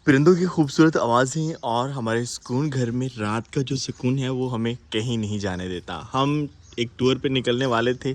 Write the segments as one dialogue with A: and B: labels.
A: परिंदों की खूबसूरत आवाज़ें और हमारे सुकून घर में रात का जो सुकून है वो हमें कहीं नहीं जाने देता। हम एक टूर पे निकलने वाले थे,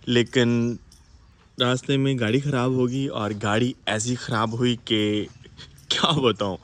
A: लेकिन रास्ते में गाड़ी ख़राब होगी और गाड़ी ऐसी ख़राब हुई कि क्या बताऊँ।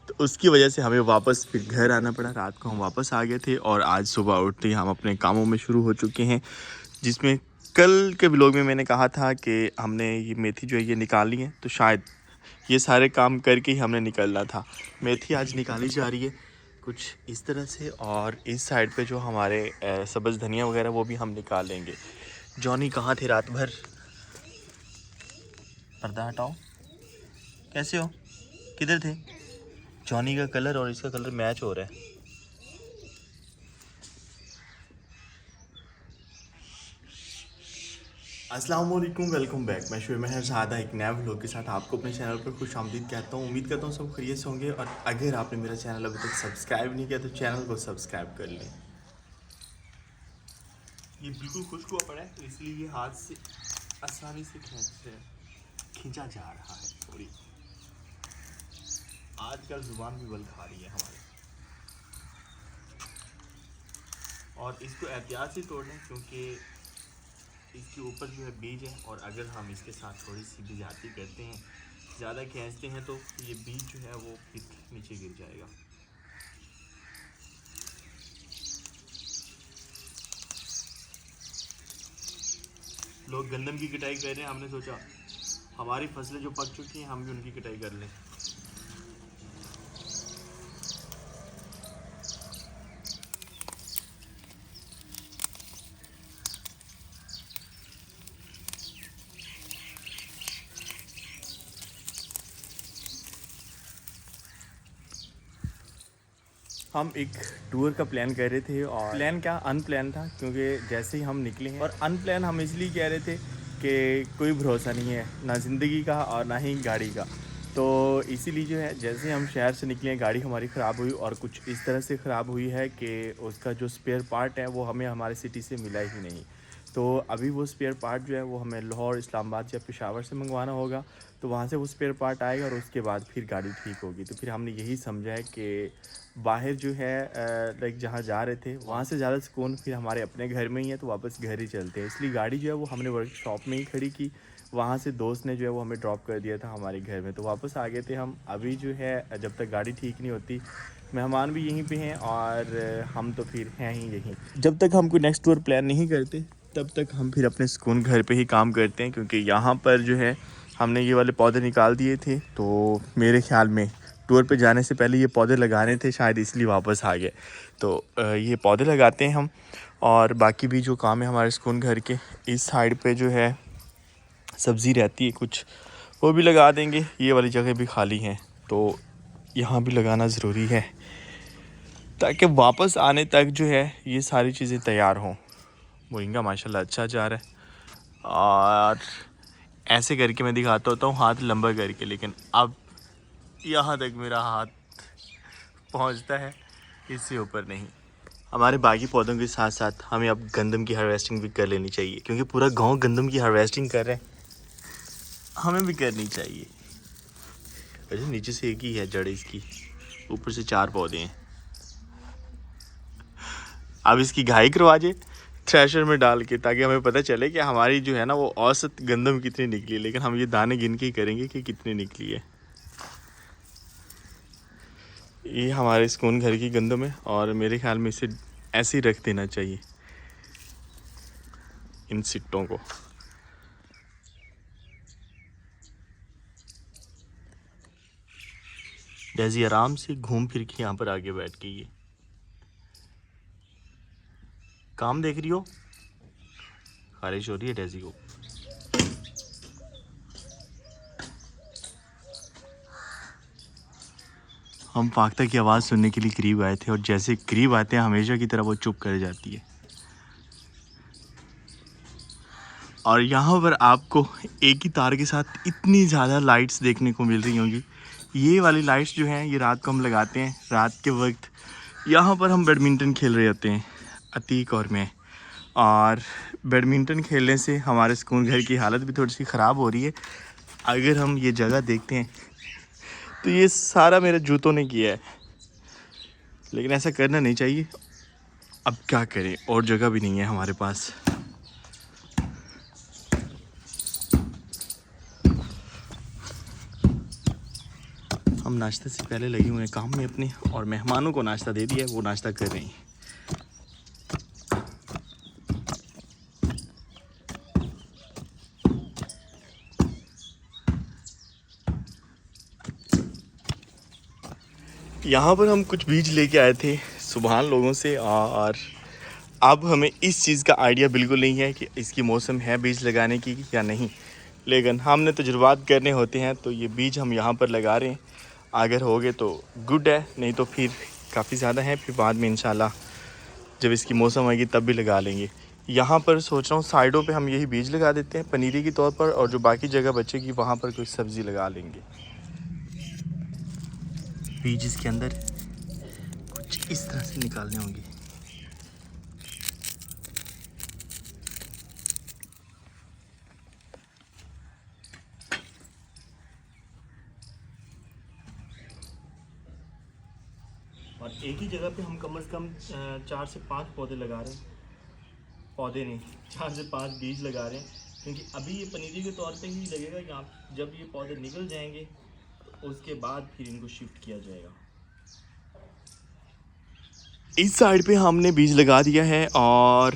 A: तो उसकी वजह से हमें वापस फिर घर आना पड़ा। रात को हम वापस आ गए थे और आज सुबह उठते ही हम अपने कामों में शुरू हो चुके हैं, जिसमें कल के व्लॉग में मैंने कहा था कि हमने ये मेथी जो है ये निकाली है, तो शायद ये सारे काम करके ही हमने निकलना था। मेथी आज निकाली जा रही है कुछ इस तरह से, और इस साइड पे जो हमारे सब्ज़ धनिया वगैरह वो भी हम निकाल लेंगे। जॉनी कहाँ थे रात भर? पर्दा हटाओ। कैसे हो? किधर थे? जॉनी का कलर और इसका कलर मैच हो रहा है। अस्सलाम वालेकुम, वेलकम बैक। मैं शुएब मेहरज़ादा एक नया व्लॉग के साथ आपको अपने चैनल पर खुश आमदीद कहता हूँ। उम्मीद करता हूँ सब खैरियत से होंगे, और अगर आपने मेरा चैनल अभी तक सब्सक्राइब नहीं किया तो चैनल को सब्सक्राइब कर लें। ये बिल्कुल खुश्क हुआ पड़ा है, तो इसलिए ये हाथ से आसानी से खींचा जा रहा है। थोड़ी आजकल ज़ुबान भी बल खा रही है हमारी, और इसको एहतियात से तोड़ लें क्योंकि इसके ऊपर जो है बीज है, और अगर हम इसके साथ थोड़ी सी भी ज़्यादती करते हैं, ज़्यादा खींचते हैं, तो ये बीज जो है वो फिर नीचे गिर जाएगा। लोग गंदम की कटाई कर रहे हैं, हमने सोचा हमारी फसलें जो पक चुकी हैं हम भी उनकी कटाई कर लें। हम एक टूर का प्लान कर रहे थे, और प्लान क्या अनप्लान था, क्योंकि जैसे ही हम निकले हैं, और अनप्लान हम इसलिए कह रहे थे कि कोई भरोसा नहीं है ना ज़िंदगी का और ना ही गाड़ी का। तो इसीलिए जो है जैसे हम शहर से निकले गाड़ी हमारी ख़राब हुई, और कुछ इस तरह से ख़राब हुई है कि उसका जो स्पेयर पार्ट है वो हमें हमारे सिटी से मिला ही नहीं। तो अभी वो स्पेयर पार्ट जो है वो हमें लाहौर, इस्लामाबाद या पेशावर से मंगवाना होगा। तो वहाँ से वो स्पेयर पार्ट आएगा और उसके बाद फिर गाड़ी ठीक होगी। तो फिर हमने यही समझा है कि बाहर जो है लाइक जहाँ जा रहे थे वहाँ से ज़्यादा सुकून फिर हमारे अपने घर में ही है, तो वापस घर ही चलते हैं। इसलिए गाड़ी जो है वो हमने वर्कशॉप में ही खड़ी की। वहाँ से दोस्त ने जो है वो हमें ड्रॉप कर दिया था हमारे घर में, तो वापस आ गए थे हम। अभी जो है जब तक गाड़ी ठीक नहीं होती, मेहमान भी यहीं पे हैं और हम तो फिर हैं ही यहीं। जब तक हम कोई नेक्स्ट टूर प्लान नहीं करते तब तक हम फिर अपने सुकून घर पे ही काम करते हैं, क्योंकि यहाँ पर जो है हमने ये वाले पौधे निकाल दिए थे, तो मेरे ख्याल में टूर पे जाने से पहले ये पौधे लगाने थे, शायद इसलिए वापस आ गए। तो ये पौधे लगाते हैं हम, और बाकी भी जो काम है हमारे सुकून घर के इस साइड पे जो है सब्ज़ी रहती है कुछ, वो भी लगा देंगे। ये वाली जगह भी खाली है, तो यहाँ भी लगाना ज़रूरी है ताकि वापस आने तक जो है ये सारी चीज़ें तैयार हों। मोरिंगा माशाल्लाह अच्छा जा रहा है, और ऐसे करके मैं दिखाता होता हूँ हाथ लंबा करके, लेकिन अब यहाँ तक मेरा हाथ पहुँचता है, इससे ऊपर नहीं। हमारे बाकी पौधों के साथ साथ हमें अब गंदम की हार्वेस्टिंग भी कर लेनी चाहिए, क्योंकि पूरा गांव गंदम की हार्वेस्टिंग कर रहे हैं, हमें भी करनी चाहिए। वैसे नीचे से एक ही है जड़ इसकी, ऊपर से 4 पौधे हैं। अब इसकी घाई करवा दे थ्रेशर में डाल के, ताकि हमें पता चले कि हमारी जो है ना वो औसत गंदम कितनी निकली है। लेकिन हम ये दाने गिन के ही करेंगे कि कितनी निकली है। ये हमारे सुकून घर की गंदम है, और मेरे ख्याल में इसे ऐसे ही रख देना चाहिए, इन सिट्टों को। डेज़ी आराम से घूम फिर के यहाँ पर आगे बैठ के ये काम देख रही हो। खारिश हो रही है डेज़ी को। हम फाख्ता की आवाज़ सुनने के लिए करीब आए थे, और जैसे करीब आते हैं हमेशा की तरह वो चुप कर जाती है। और यहाँ पर आपको एक ही तार के साथ इतनी ज़्यादा लाइट्स देखने को मिल रही होंगी। ये वाली लाइट्स जो हैं ये रात को हम लगाते हैं। रात के वक्त यहाँ पर हम बैडमिंटन खेल रहे होते हैं, अतीक और मैं, और बैडमिंटन खेलने से हमारे सुकून घर की हालत भी थोड़ी सी ख़राब हो रही है। अगर हम ये जगह देखते हैं तो ये सारा मेरे जूतों ने किया है, लेकिन ऐसा करना नहीं चाहिए। अब क्या करें, और जगह भी नहीं है हमारे पास। हम नाश्ते से पहले लगे हुए हैं काम में अपने, और मेहमानों को नाश्ता दे दिया है, वो नाश्ता कर रहे हैं। यहाँ पर हम कुछ बीज लेके आए थे सुबहान लोगों से, और अब हमें इस चीज़ का आइडिया बिल्कुल नहीं है कि इसकी मौसम है बीज लगाने की या नहीं, लेकिन हमने तजुर्बात करने होते हैं, तो ये बीज हम यहाँ पर लगा रहे हैं। अगर हो गए तो गुड है, नहीं तो फिर काफ़ी ज़्यादा है, फिर बाद में इंशाल्लाह जब इसकी मौसम आएगी तब भी लगा लेंगे। यहाँ पर सोच रहा हूँ साइडों पे हम यही बीज लगा देते हैं पनीरी के तौर पर, और जो बाकी जगह बचेगी वहाँ पर कोई सब्ज़ी लगा लेंगे। बीज इसके अंदर कुछ इस तरह से निकालने होंगे। और एक ही जगह पे हम कम से कम 4 से 5 पौधे लगा रहे हैं, पौधे नहीं 4 से 5 बीज लगा रहे हैं, क्योंकि अभी ये पनीरी के तौर पे ही लगेगा कि आप जब ये पौधे निकल जाएंगे तो उसके बाद फिर इनको शिफ्ट किया जाएगा। इस साइड पे हमने बीज लगा दिया है, और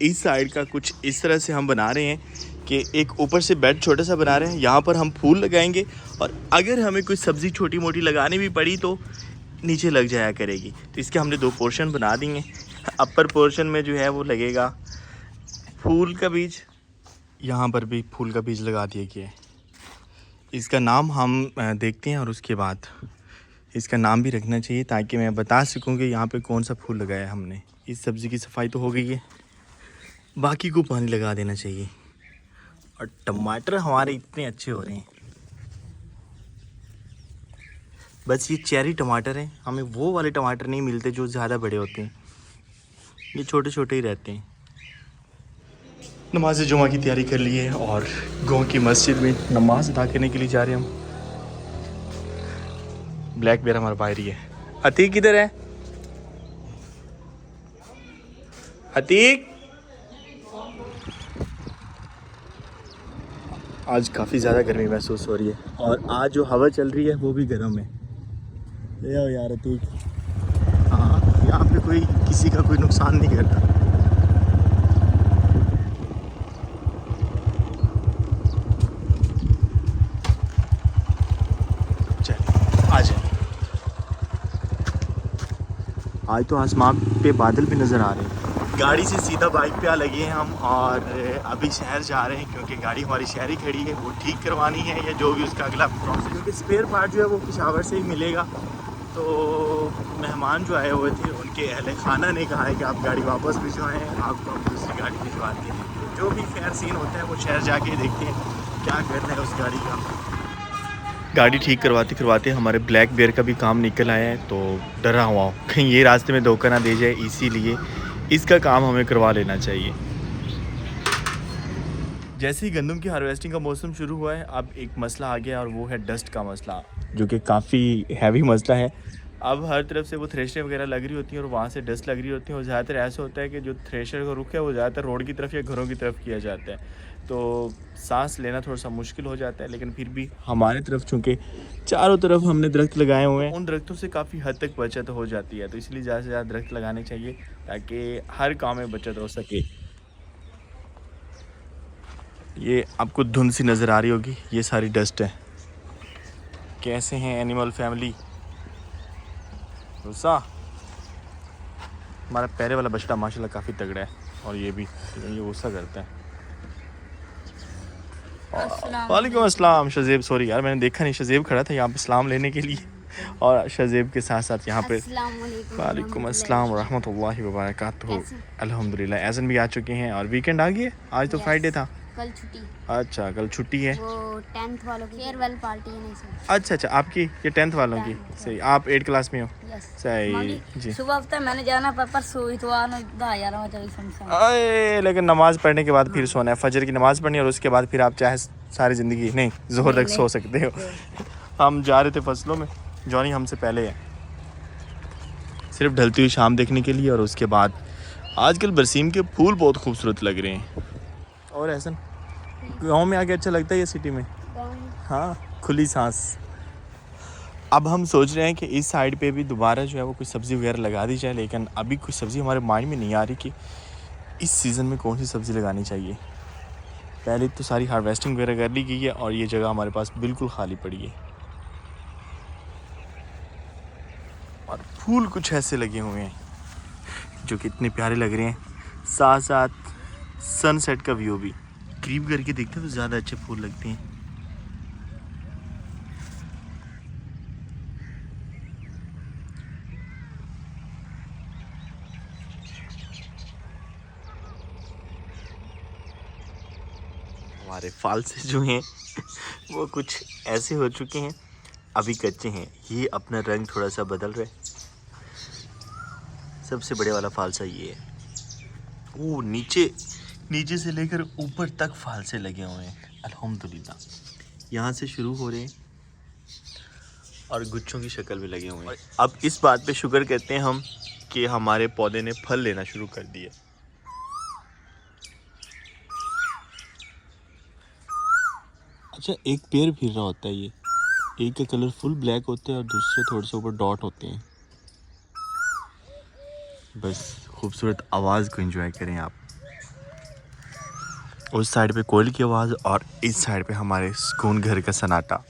A: इस साइड का कुछ इस तरह से हम बना रहे हैं कि एक ऊपर से बेड छोटा सा बना रहे हैं, यहाँ पर हम फूल लगाएंगे, और अगर हमें कोई सब्ज़ी छोटी मोटी लगानी भी पड़ी तो नीचे लग जाया करेगी। तो इसके हमने 2 पोर्शन बना दिए। अपर पोर्शन में जो है वो लगेगा फूल का बीज, यहाँ पर भी फूल का बीज लगा दिया गया है। इसका नाम हम देखते हैं, और उसके बाद इसका नाम भी रखना चाहिए ताकि मैं बता सकूं कि यहाँ पे कौन सा फूल लगाया है हमने। इस सब्ज़ी की सफाई तो हो गई है, बाकी को पानी लगा देना चाहिए। और टमाटर हमारे इतने अच्छे हो रहे हैं, बस ये चेरी टमाटर हैं, हमें वो वाले टमाटर नहीं मिलते जो ज़्यादा बड़े होते हैं, ये छोटे छोटे ही रहते हैं। नमाज जुमा की तैयारी कर ली है, और गाँव की मस्जिद में नमाज अदा करने के लिए जा रहे हैं हम। ब्लैक बेयर हमारा बाहर ही है। अतीक किधर है? अतीक, आज काफ़ी ज़्यादा गर्मी महसूस हो रही है, और आज जो हवा चल रही है वो भी गर्म है। ले आओ यार अतीक। हाँ, यहाँ पे कोई किसी का कोई नुकसान नहीं करता। आज तो आसमान पे बादल भी नज़र आ रहे हैं। गाड़ी से सीधा बाइक पे आ लगे हैं हम, और अभी शहर जा रहे हैं, क्योंकि गाड़ी हमारी शहर ही खड़ी है, वो ठीक करवानी है, या जो भी उसका अगला प्रोसेस, क्योंकि स्पेयर पार्ट जो है वो पेशावर से ही मिलेगा। तो मेहमान जो आए हुए थे उनके अहले खाना ने कहा है कि आप गाड़ी वापस भिजवाएँ, आपको हम दूसरी गाड़ी भिजवाते हैं। जो भी खैर सीन होता है वो शहर जाके देखते हैं क्या करना है उस गाड़ी का। गाड़ी ठीक करवाते करवाते हमारे ब्लैक बेयर का भी काम निकल आया है, तो डरा हुआ हूँ कहीं ये रास्ते में धोखा ना दे जाए, इसीलिए इसका काम हमें करवा लेना चाहिए। जैसे ही गंदम की हार्वेस्टिंग का मौसम शुरू हुआ है, अब एक मसला आ गया, और वो है डस्ट का मसला, जो कि काफ़ी हैवी मसला है। अब हर तरफ से वो थ्रेशर वगैरह लग रही होती हैं, और वहाँ से डस्ट लग रही होती है, और ज़्यादातर ऐसा होता है कि जो थ्रेशर का रुख है वो ज़्यादातर रोड की तरफ या घरों की तरफ किया जाता है, तो सांस लेना थोड़ा सा मुश्किल हो जाता है। लेकिन फिर भी हमारे तरफ चूँकि चारों तरफ हमने दरख्त लगाए हुए हैं, उन दरख्तों से काफ़ी हद तक बचत हो जाती है, तो इसलिए ज़्यादा से ज़्यादा दरख्त लगाने चाहिए ताकि हर काम में बचत हो सके। ये आपको धुंध सी नज़र आ रही होगी, ये सारी डस्ट है। कैसे हैं एनिमल फैमिली? रूसा, हमारा पहले वाला बछड़ा माशाल्लाह काफ़ी तगड़ा है, और ये भी ये गुस्सा करता है। वालेकुम अस्सलाम शज़ेब, सॉरी यार मैंने देखा नहीं, शज़ेब खड़ा था यहाँ पे सलाम लेने के लिए, और शज़ेब के साथ साथ यहाँ पे वालेकुम अस्सलाम रहमतुल्लाहि व बरकातहू। अल्हम्दुलिल्लाह ऐज़न भी आ चुके हैं, और वीकेंड आ गई है, आज तो फ्राइडे था,
B: कल छुट्टी।
A: अच्छा कल छुट्टी है,
B: वो 10th वालों की फेयरवेल पार्टी है। नहीं सर,
A: अच्छा अच्छा आपकी ये 10th वालों की, सही। आप 8 क्लास में हो? सही जी।
B: सुबह हफ्ता मैंने जाना पर सोई तो आना 10,000
A: अरे लेकिन नमाज पढ़ने के बाद फिर सोना है, फजर की नमाज पढ़नी, और उसके बाद फिर आप चाहे सारी ज़िंदगी नहीं जोहर तक सो सकते हो। हम जा रहे थे फसलों में, जॉनी हमसे पहले है, सिर्फ ढलती हुई शाम देखने के लिए। और उसके बाद आजकल बरसीम के फूल बहुत खूबसूरत लग रहे हैं। और ऐसा गांव में आके अच्छा लगता है या सिटी में? हाँ, खुली सांस। अब हम सोच रहे हैं कि इस साइड पे भी दोबारा जो है वो कुछ सब्ज़ी वगैरह लगा दी जाए, लेकिन अभी कुछ सब्ज़ी हमारे माइंड में नहीं आ रही कि इस सीज़न में कौन सी सब्ज़ी लगानी चाहिए। पहले तो सारी हार्वेस्टिंग वगैरह कर ली गई है और ये जगह हमारे पास बिल्कुल खाली पड़ी है। और फूल कुछ ऐसे लगे हुए हैं जो कि इतने प्यारे लग रहे हैं, साथ साथ सनसेट का व्यू भी करीब करके देखते हैं तो ज़्यादा अच्छे फूल लगते हैं। हमारे फालसे जो हैं वो कुछ ऐसे हो चुके हैं, अभी कच्चे हैं, ये अपना रंग थोड़ा सा बदल रहा है। सबसे बड़े वाला फालसा ये है। वो नीचे से लेकर ऊपर तक फालसे लगे हुए हैं अल्हम्दुलिल्लाह। यहाँ से शुरू हो रहे हैं और गुच्छों की शक्ल भी लगे हुए हैं। अब इस बात पे शुक्र करते हैं हम कि हमारे पौधे ने फल लेना शुरू कर दिए। अच्छा, एक पेड़ फिर रहा होता है, ये एक का कलर फुल ब्लैक होता है और दूसरे थोड़े से ऊपर डॉट होते हैं। बस खूबसूरत आवाज़ को एंजॉय करें आप। उस साइड पे कोयल की आवाज़ और इस साइड पे हमारे सुकून घर का सन्नाटा।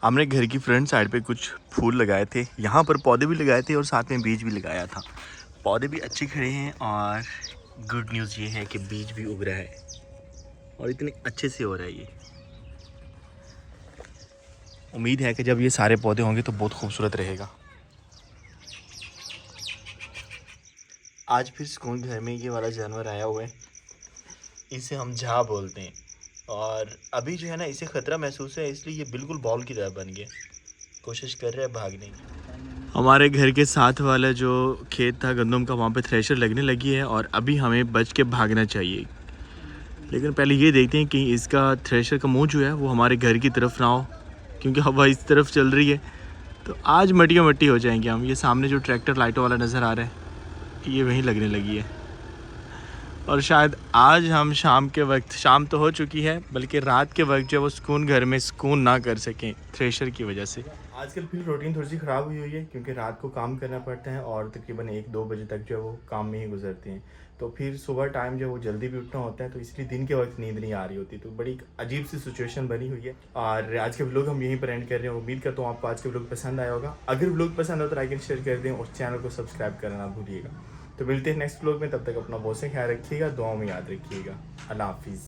A: हमने घर की फ्रंट साइड पे कुछ फूल लगाए थे, यहाँ पर पौधे भी लगाए थे और साथ में बीज भी लगाया था। पौधे भी अच्छे खड़े हैं और गुड न्यूज़ ये है कि बीज भी उग रहा है और इतने अच्छे से हो रहा है ये। उम्मीद है कि जब ये सारे पौधे होंगे तो बहुत खूबसूरत रहेगा। आज फिर सुकून घर में ये वाला जानवर आया हुआ है, इसे हम झा बोलते हैं। और अभी जो है ना इसे ख़तरा महसूस है, इसलिए ये बिल्कुल बॉल की तरह बन गया, कोशिश कर रहा है भागने की। हमारे घर के साथ वाला जो खेत था गंदम का, वहाँ पे थ्रेशर लगने लगी है और अभी हमें बच के भागना चाहिए। लेकिन पहले ये देखते हैं कि इसका थ्रेशर का मुंह जो है वो हमारे घर की तरफ ना हो, क्योंकि हवा इस तरफ चल रही है तो आज मट्टियों मट्टी हो जाएंगे हम। ये सामने जो ट्रैक्टर लाइटों वाला नज़र आ रहा है ये वहीं लगने लगी है और शायद आज हम शाम के वक्त, शाम तो हो चुकी है, बल्कि रात के वक्त जो वो सुकून घर में सुकून ना कर सकें थ्रेशर की वजह से। आजकल फिर रूटीन थोड़ी सी ख़राब हुई है क्योंकि रात को काम करना पड़ता है और तकरीबन 1-2 बजे तक जो है वो काम में ही गुजरते हैं, तो फिर सुबह टाइम जो है वो जल्दी भी उठना होता है, तो इसलिए दिन के वक्त नींद नहीं आ रही होती, तो बड़ी अजीब सी सिचुएशन बनी हुई है। और आज के व्लॉग हम यहीं पर एंड कर रहे हैं। उम्मीद करता हूँ आपको आज के व्लॉग पसंद आया होगा। अगर व्लॉग पसंद हो तो लाइक एंड शेयर कर दें और चैनल को सब्सक्राइब करना ना भूलिएगा। तो मिलते हैं नेक्स्ट व्लॉग में, तब तक अपना बहुत से ख्याल रखिएगा, दुआओं में याद रखिएगा। अल्लाह हाफिज़।